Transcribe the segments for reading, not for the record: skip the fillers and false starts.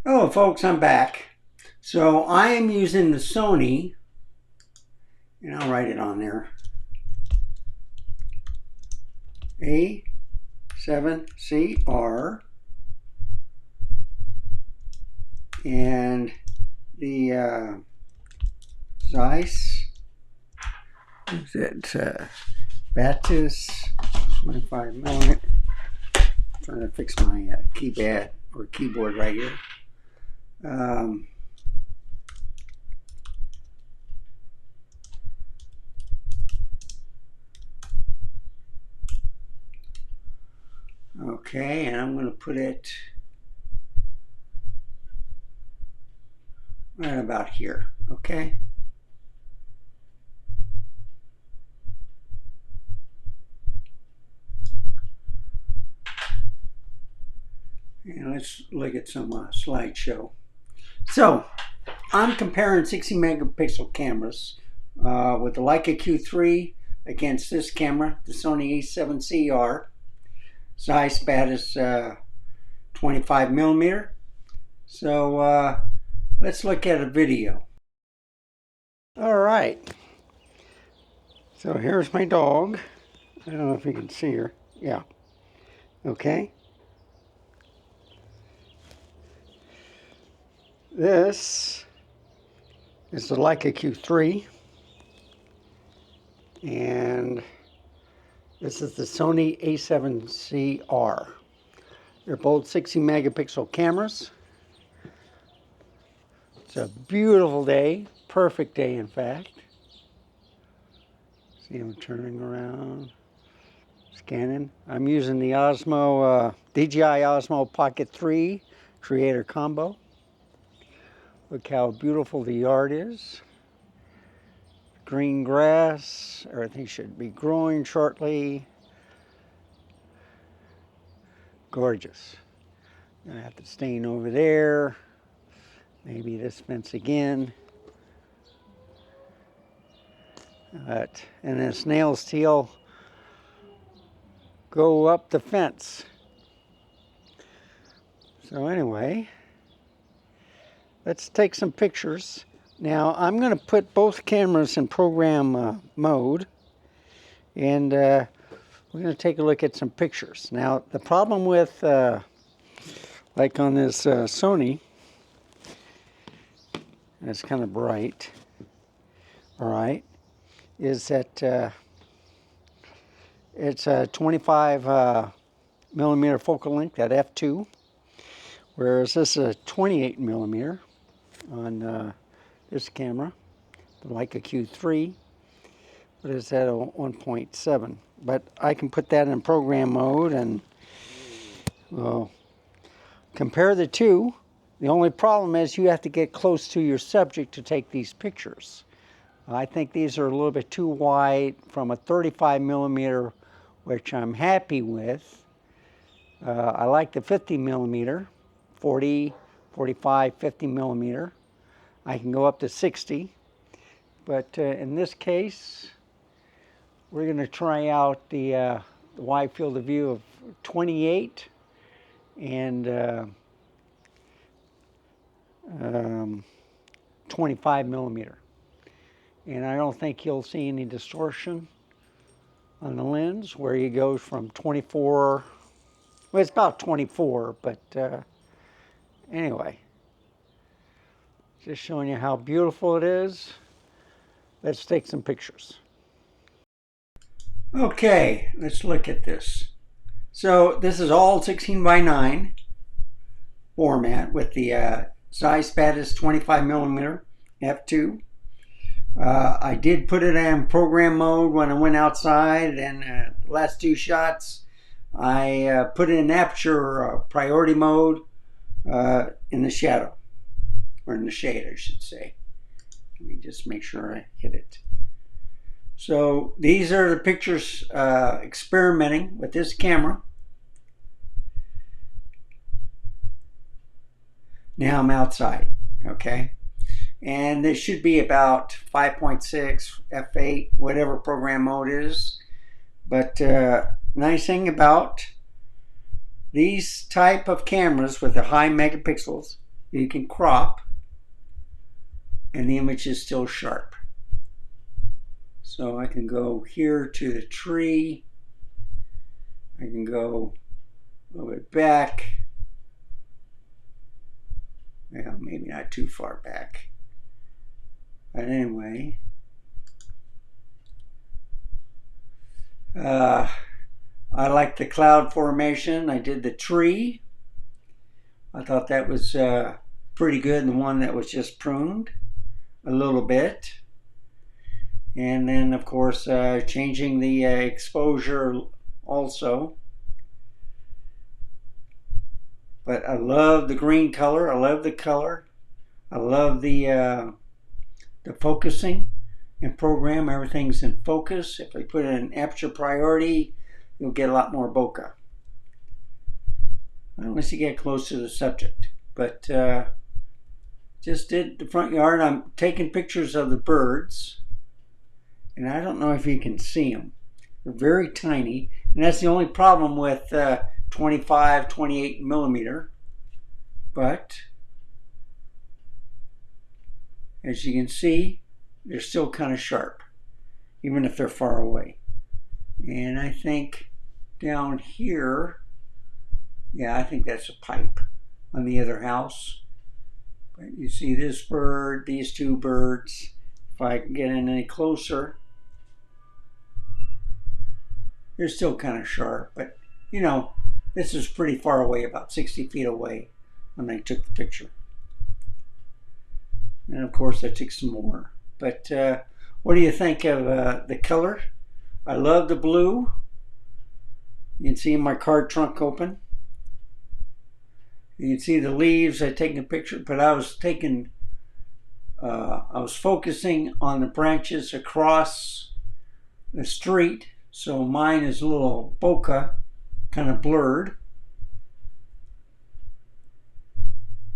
Hello folks, I'm back. So I am using the Sony, and I'll write it on there, A7CR, and the Zeiss, is it Batis 25 millimeter. I'm trying to fix my keypad or keyboard right here. Okay, and I'm going to put it right about here, okay? And let's look at some slideshow. So, I'm comparing 60 megapixel cameras with the Leica Q3 against this camera, the Sony A7CR. Zeiss Batis 25 millimeter. So let's look at a video. All right. So here's my dog. I don't know if you can see her. Yeah. Okay. This is the Leica Q3, and this is the Sony A7CR. They're both 60 megapixel cameras. It's a beautiful day, perfect day in fact. See them turning around, scanning. I'm using the Osmo, DJI Osmo Pocket 3 Creator Combo. Look how beautiful the yard is. Green grass, everything should be growing shortly. Gorgeous. Gonna have to stain over there. Maybe this fence again. And then snail's tail go up the fence. So anyway, let's take some pictures. Now I'm going to put both cameras in program mode, and we're going to take a look at some pictures. Now the problem with, like on this Sony, and it's kind of bright, all right, is that it's a 25 millimeter focal length at f2, whereas this is a 28 millimeter on this camera, the Leica Q3, but it's at a 1.7. But I can put that in program mode and we'll compare the two. The only problem is you have to get close to your subject to take these pictures. I think these are a little bit too wide from a 35 millimeter, which I'm happy with. I like the 50 millimeter, 40, 45, 50 millimeter. I can go up to 60, but in this case, we're going to try out the wide field of view of 28 and 25 millimeter. And I don't think you'll see any distortion on the lens, where you go from 24, well, it's about 24, but anyway, just showing you how beautiful it is. Let's take some pictures. Okay, let's look at this. So this is all 16 by 9 format with the Zeiss Batis 25 millimeter f2. I did put it in program mode when I went outside, and the last two shots I put it in aperture priority mode in the shadow, or in the shade I should say. Let me just make sure I hit it. So these are the pictures experimenting with this camera. Now I'm outside, okay? And this should be about 5.6, f8, whatever program mode is. But nice thing about these type of cameras with the high megapixels you can crop and the image is still sharp. So I can go here to the tree. I can go a little bit back. Well, maybe not too far back. But anyway, I like the cloud formation. I did the tree. I thought that was pretty good, the one that was just pruned a little bit. And then, of course, changing the exposure also. But I love the green color. I love the color. I love the focusing and program. Everything's in focus. If I put it in aperture priority, you'll get a lot more bokeh. Unless you get close to the subject. But just did the front yard. I'm taking pictures of the birds. And I don't know if you can see them. They're very tiny. And that's the only problem with 25, 28 millimeter. But as you can see, they're still kind of sharp, even if they're far away. And I think down here, yeah, I think that's a pipe on the other house. But you see this bird, these two birds. If I can get in any closer, they're still kind of sharp. But, you know, this is pretty far away, about 60 feet away when I took the picture. And of course, I took some more. But what do you think of the color? I love the blue. You can see my car trunk open. You can see the leaves. I taken a picture, but I was focusing on the branches across the street. So mine is a little bokeh, kind of blurred.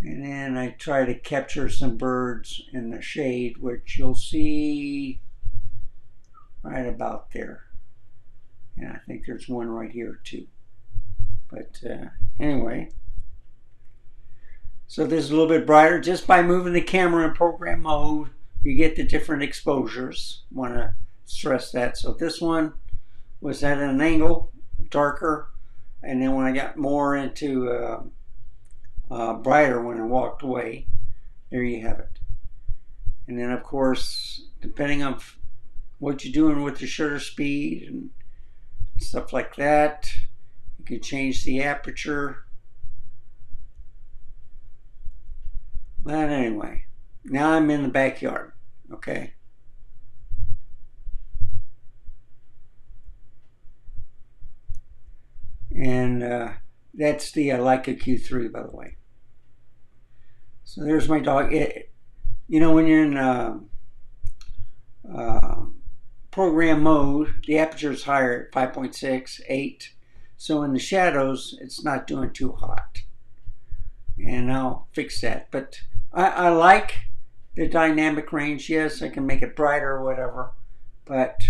And then I try to capture some birds in the shade, which you'll see right about there. And I think there's one right here too. But anyway, so this is a little bit brighter. Just by moving the camera in program mode, you get the different exposures. Want to stress that. So this one was at an angle, darker. And then when I got more into brighter when I walked away, there you have it. And then of course, depending on what you're doing with the shutter speed and stuff like that, you can change the aperture. But anyway, now I'm in the backyard, okay? And that's the Leica Q3, by the way. So there's my dog. You know, when you're in program mode, the aperture is higher at 5.6, 8. So in the shadows, it's not doing too hot. And I'll fix that. But I like the dynamic range. Yes, I can make it brighter or whatever. But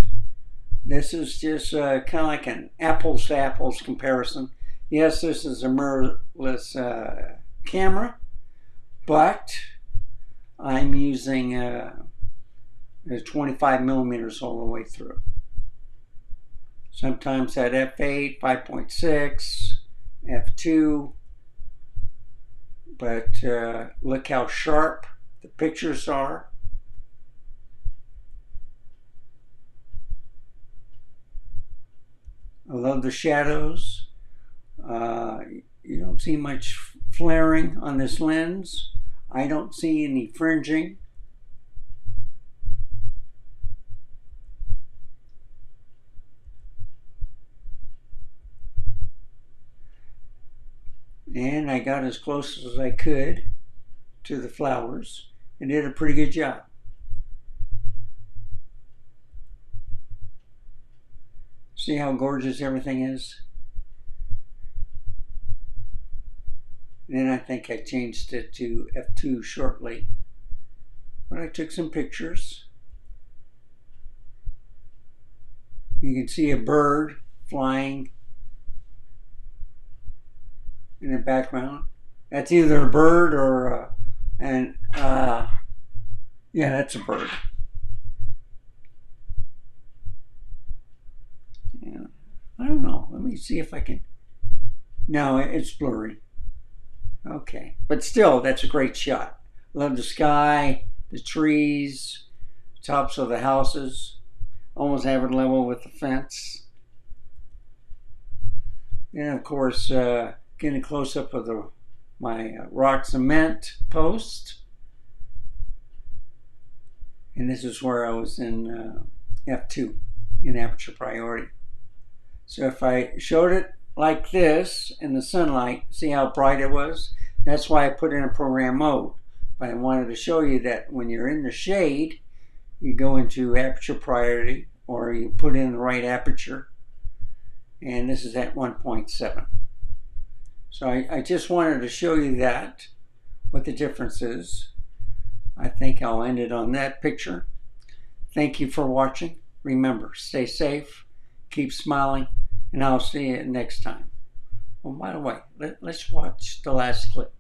this is just kind of like an apples to apples comparison. Yes, this is a mirrorless camera, but I'm using 25 millimeters all the way through. Sometimes at f8, 5.6, f2, but look how sharp the pictures are. I love the shadows. You don't see much flaring on this lens. I don't see any fringing. And I got as close as I could to the flowers and did a pretty good job. See how gorgeous everything is? And then I think I changed it to f2 shortly. But I took some pictures. You can see a bird flying in the background. That's either a bird or And yeah, that's a bird. Yeah, I don't know. Let me see if I can. No, it's blurry. Okay, but still, that's a great shot. Love the sky, the trees, tops of the houses, almost have it level with the fence. And of course, getting a close up of my rock cement post. And this is where I was in f2 in aperture priority. So if I showed it like this in the sunlight, see how bright it was? That's why I put in a program mode. But I wanted to show you that when you're in the shade, you go into aperture priority, or you put in the right aperture. And this is at 1.7. So I just wanted to show you that, what the difference is. I think I'll end it on that picture. Thank you for watching. Remember, stay safe, keep smiling, and I'll see you next time. Oh, by the way, let's watch the last clip.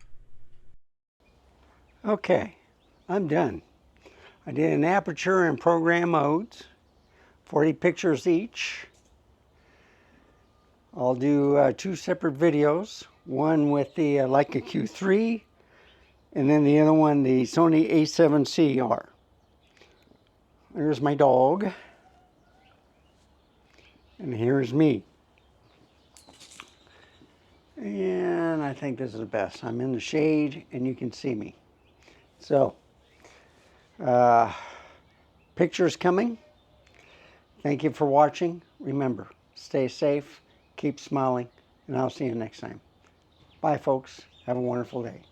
Okay, I'm done. I did an aperture and program modes, 40 pictures each. I'll do 2 separate videos, one with the Leica Q3, and then the other one, the Sony A7CR. There's my dog, and here's me. And I think this is the best. I'm in the shade, and you can see me. So, pictures coming. Thank you for watching. Remember, stay safe, keep smiling, and I'll see you next time. Bye, folks. Have a wonderful day.